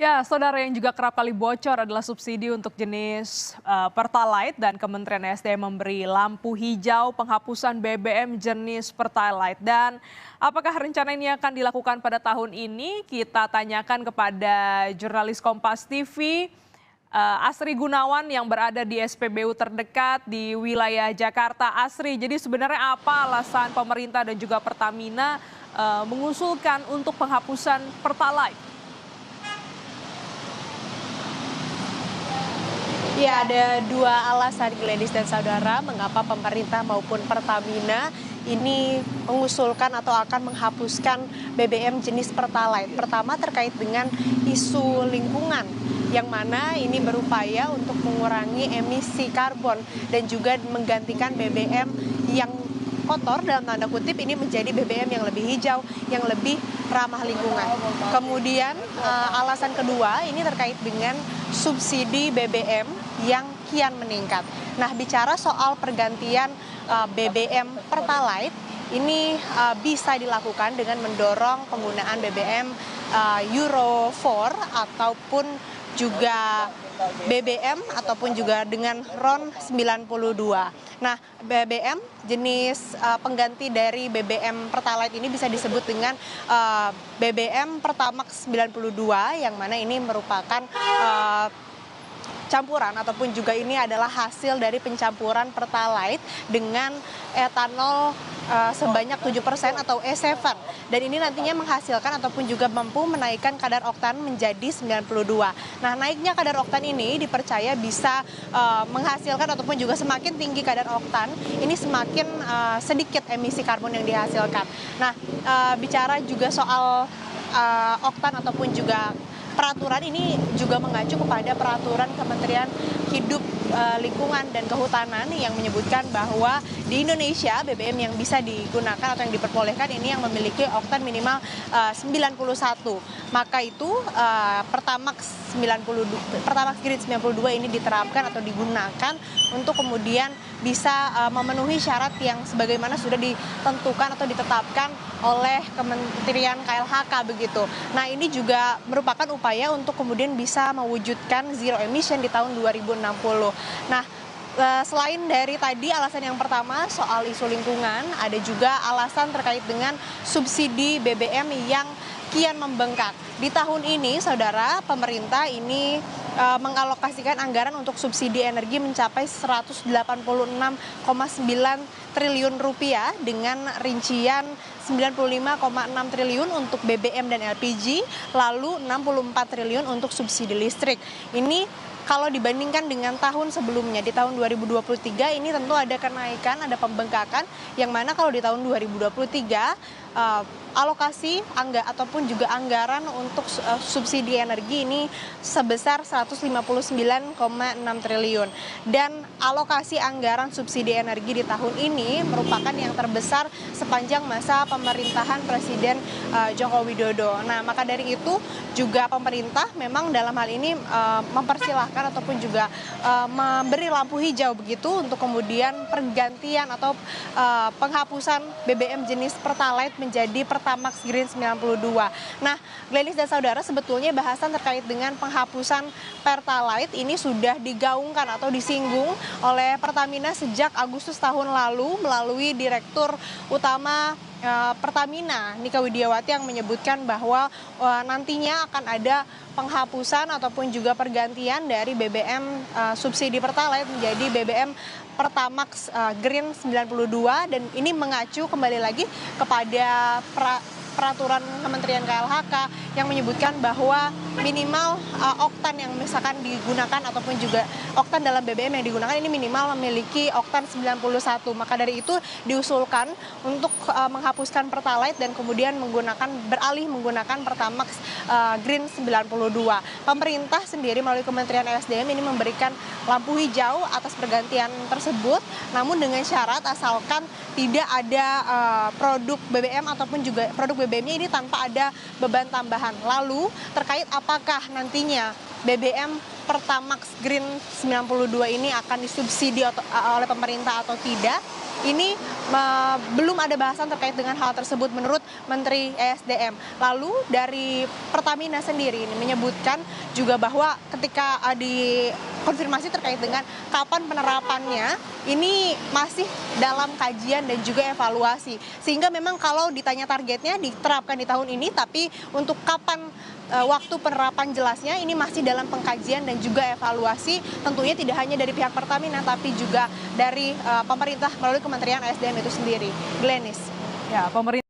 Ya, saudara, yang juga kerap kali bocor adalah subsidi untuk jenis Pertalite, dan Kementerian SDM memberi lampu hijau penghapusan BBM jenis Pertalite. Dan apakah rencana ini akan dilakukan pada tahun ini? Kita tanyakan kepada jurnalis Kompas TV, Asri Gunawan yang berada di SPBU terdekat di wilayah Jakarta. Asri, jadi sebenarnya apa alasan pemerintah dan juga Pertamina mengusulkan untuk penghapusan Pertalite? Ya, ada dua alasan, Gladys dan saudara, mengapa pemerintah maupun Pertamina ini mengusulkan atau akan menghapuskan BBM jenis Pertalite. Pertama, terkait dengan isu lingkungan, yang mana ini berupaya untuk mengurangi emisi karbon dan juga menggantikan BBM yang kotor dalam tanda kutip ini menjadi BBM yang lebih hijau, yang lebih ramah lingkungan. Kemudian alasan kedua ini terkait dengan subsidi BBM yang kian meningkat. Nah, bicara soal pergantian BBM Pertalite, ini bisa dilakukan dengan mendorong penggunaan BBM Euro 4 ataupun juga BBM ataupun juga dengan RON 92. Nah, BBM jenis pengganti dari BBM Pertalite ini bisa disebut dengan BBM Pertamax 92, yang mana ini merupakan campuran ataupun juga ini adalah hasil dari pencampuran Pertalite dengan etanol sebanyak 7% atau E7, dan ini nantinya menghasilkan ataupun juga mampu menaikkan kadar oktan menjadi 92. Nah, naiknya kadar oktan ini dipercaya bisa menghasilkan ataupun juga semakin tinggi kadar oktan ini semakin sedikit emisi karbon yang dihasilkan. Nah, bicara juga soal oktan ataupun juga peraturan ini juga mengacu kepada peraturan Kementerian Hidup, Lingkungan dan Kehutanan yang menyebutkan bahwa di Indonesia BBM yang bisa digunakan atau yang diperbolehkan ini yang memiliki oktan minimal 91. Maka itu Pertamax Green 92 ini diterapkan atau digunakan untuk kemudian bisa memenuhi syarat yang sebagaimana sudah ditentukan atau ditetapkan oleh Kementerian KLHK begitu. Nah, ini juga merupakan upaya untuk kemudian bisa mewujudkan zero emission di tahun 2060. Nah, selain dari tadi alasan yang pertama soal isu lingkungan, ada juga alasan terkait dengan subsidi BBM yang kian membengkak. Di tahun ini, saudara, pemerintah ini mengalokasikan anggaran untuk subsidi energi mencapai 186,9 triliun rupiah dengan rincian 95,6 triliun untuk BBM dan LPG, lalu 64 triliun untuk subsidi listrik. Ini kalau dibandingkan dengan tahun sebelumnya, di tahun 2023 ini tentu ada kenaikan, ada pembengkakan, yang mana kalau di tahun 2023 alokasi ataupun juga anggaran untuk subsidi energi ini sebesar 159,6 triliun. Dan alokasi anggaran subsidi energi di tahun ini merupakan yang terbesar sepanjang masa pemerintahan Presiden Joko Widodo. Nah, maka dari itu juga pemerintah memang dalam hal ini mempersilahkan ataupun juga memberi lampu hijau begitu untuk kemudian pergantian atau penghapusan BBM jenis Pertalite menjadi Pertamax Green 92. Nah, Gladys dan saudara, sebetulnya bahasan terkait dengan penghapusan Pertalite ini sudah digaungkan atau disinggung oleh Pertamina sejak Agustus tahun lalu melalui Direktur Utama Pertamina, Nika Widiawati, yang menyebutkan bahwa nantinya akan ada penghapusan ataupun juga pergantian dari BBM subsidi Pertalite menjadi BBM Pertamax Green 92, dan ini mengacu kembali lagi kepada peraturan Kementerian KLHK yang menyebutkan bahwa minimal oktan yang misalkan digunakan ataupun juga oktan dalam BBM yang digunakan ini minimal memiliki oktan 91. Maka dari itu diusulkan untuk menghapuskan Pertalite dan kemudian beralih menggunakan Pertamax Green 92. Pemerintah sendiri melalui Kementerian SDM ini memberikan lampu hijau atas pergantian tersebut, namun dengan syarat asalkan tidak ada produk BBM ataupun juga produk BBM-nya ini tanpa ada beban tambahan. Lalu terkait apakah nantinya BBM Pertamax Green 92 ini akan disubsidi oleh pemerintah atau tidak. Ini belum ada bahasan terkait dengan hal tersebut menurut Menteri ESDM. Lalu dari Pertamina sendiri ini menyebutkan juga bahwa ketika dikonfirmasi terkait dengan kapan penerapannya, ini masih dalam kajian dan juga evaluasi. Sehingga memang kalau ditanya targetnya diterapkan di tahun ini, tapi untuk kapan waktu penerapan jelasnya ini masih dalam pengkajian dan juga evaluasi, tentunya tidak hanya dari pihak Pertamina tapi juga dari pemerintah melalui Kementerian ESDM itu sendiri. Glenis. Ya, pemerintah